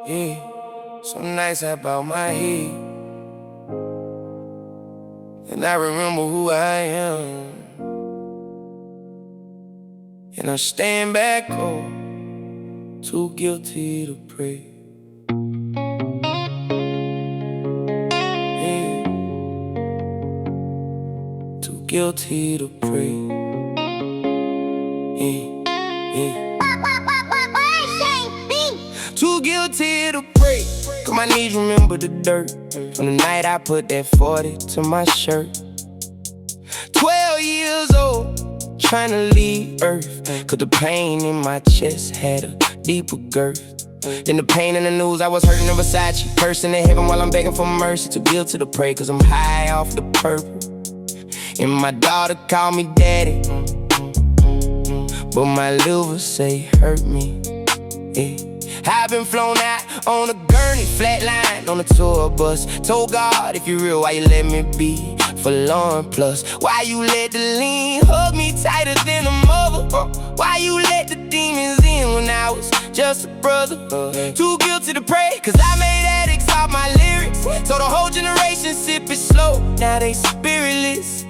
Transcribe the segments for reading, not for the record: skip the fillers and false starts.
Yeah, some nights I bow my head and I remember who I am, and I stand back, too guilty to pray. Yeah, too guilty to pray. Yeah. Too guilty to pray, 'cause my knees remember the dirt from the night I put that 40 to my shirt. 12 years old, trying to leave earth, 'cause the pain in my chest had a deeper girth than the pain in the news. I was hurting in Versace, cursing to heaven while I'm begging for mercy. Too guilty to pray, 'cause I'm high off the purple, and my daughter called me daddy, but my liver say hurt me. Yeah. I've been flown out on a gurney, flatline on a tour bus. Told God, if you're real, why you let me be forlorn? Plus, why you let the lean hug me tighter than a mother? Why you let the demons in when I was just a brother? Too guilty to pray, 'cause I made addicts off my lyrics. So the whole generation sip it slow, now they spiritless.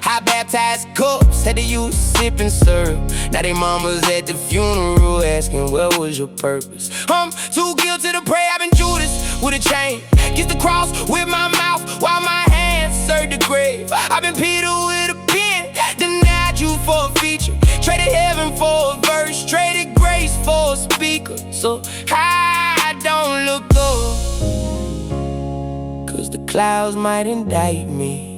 I baptized cups, had to use sipping syrup. Now they mamas at the funeral asking, what was your purpose? I'm too guilty to pray, I've been Judas with a chain, get the cross with my mouth while my hands serve the grave. I've been Peter with a pen, denied you for a feature, traded heaven for a verse, traded grace for a speaker. So I don't look up, 'cause the clouds might indict me,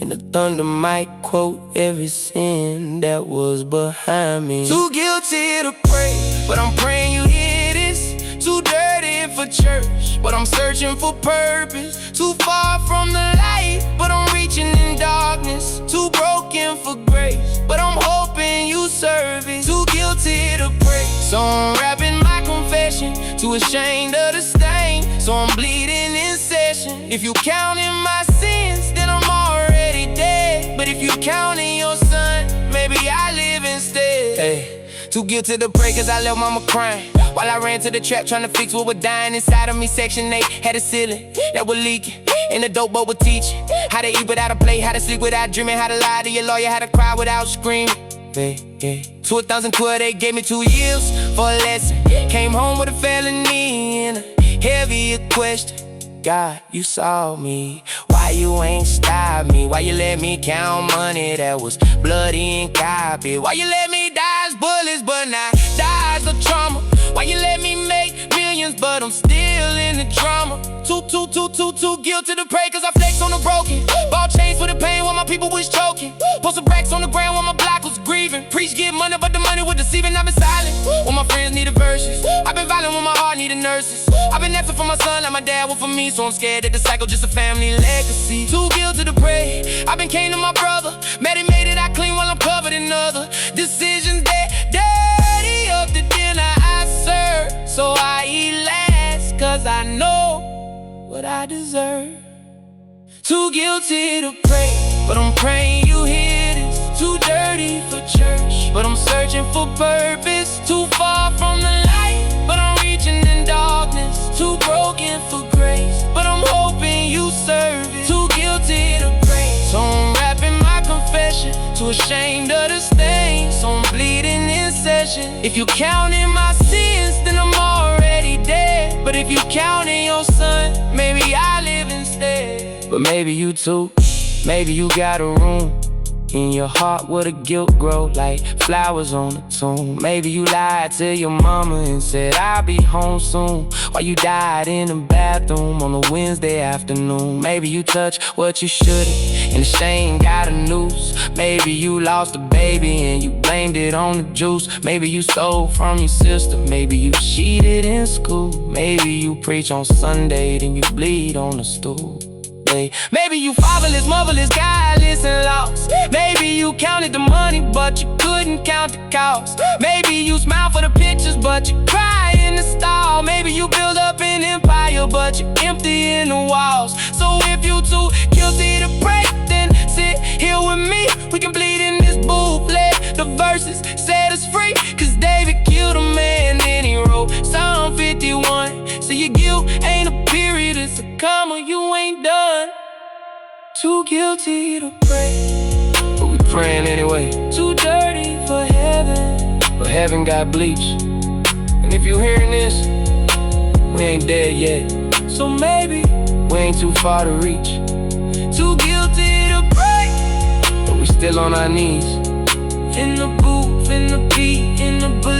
and the thunder might quote every sin that was behind me. Too guilty to pray, but I'm praying you hear this. Too dirty for church, but I'm searching for purpose. Too far from the light, but I'm reaching in darkness. Too broken for grace, but I'm hoping you serve it. Too guilty to pray, so I'm rapping my confession. Too ashamed of the stain, so I'm bleeding in session. If you counting my sins, then I'm already dead. But if you counting your son, maybe I live instead. Hey. Too guilty to pray, 'cause I left mama crying while I ran to the trap trying to fix what was dying inside of me. Section 8 had a ceiling that was leaking, and the dope boy was teaching how to eat without a plate, how to sleep without dreaming, how to lie to your lawyer, how to cry without screaming. Yeah. 2012 they gave me 2 years for a lesson. Came home with a felony and a heavier question. God, you saw me, why you ain't stop me? Why you let me count money that was bloody and copied? Why you let me dodge bullets but not dodge the trauma? Why you let me make millions but I'm still in the drama? Too guilty to pray, 'cause I flex on the broken. Ball chains for the pain while my people was choking. Posted racks on the ground while my block was grieving. Preach get money but the money was deceiving. I've been silent when my friends needed verses. I've been violent when my heart needed nurses. I've been absent for my son like my dad was for me, so I'm scared that the cycle just a family legacy. Too guilty to pray, I've been kind to my brother. Made it out clean while I'm covered in other decisions that dirty up the dinner I serve. So I eat last, 'cause I know what I deserve. Too guilty to pray, but I'm praying you hear this. Too dirty for church, but I'm searching for purpose. Too far from the light, but I'm reaching in darkness. Too broken for grace, but I'm hoping you serve it. Too guilty to pray, so I'm rapping my confession. Too ashamed of the stain, so I'm bleeding in session. If you counting my sins, then I'm already dead. But if you counting your son, maybe I live instead. But maybe you too, maybe you got a room in your heart where the guilt grow like flowers on a tomb. Maybe you lied to your mama and said I'll be home soon, while you died in the bathroom on a Wednesday afternoon. Maybe you touched what you shouldn't and the shame got a noose. Maybe you lost a baby and you blamed it on the juice. Maybe you stole from your sister, maybe you cheated in school. Maybe you preach on Sunday then you bleed on the stool. Maybe you fatherless, motherless, godless and lost. Maybe you counted the money but you couldn't count the cost. Maybe you smile for the pictures but you cry in the stall. Maybe you build up an empire but you're empty in the walls. So if you too guilty to pray, then sit here with me. We can bleed in this booth, let the verses set us free. 'Cause David killed a man, then he wrote Psalm 51. karma, you ain't done. Too guilty to pray, but we praying anyway. Too dirty for heaven, but heaven got bleach. And if you hearing this, we ain't dead yet, so maybe we ain't too far to reach. Too guilty to pray, but we still on our knees. In the booth, in the beat, in the book.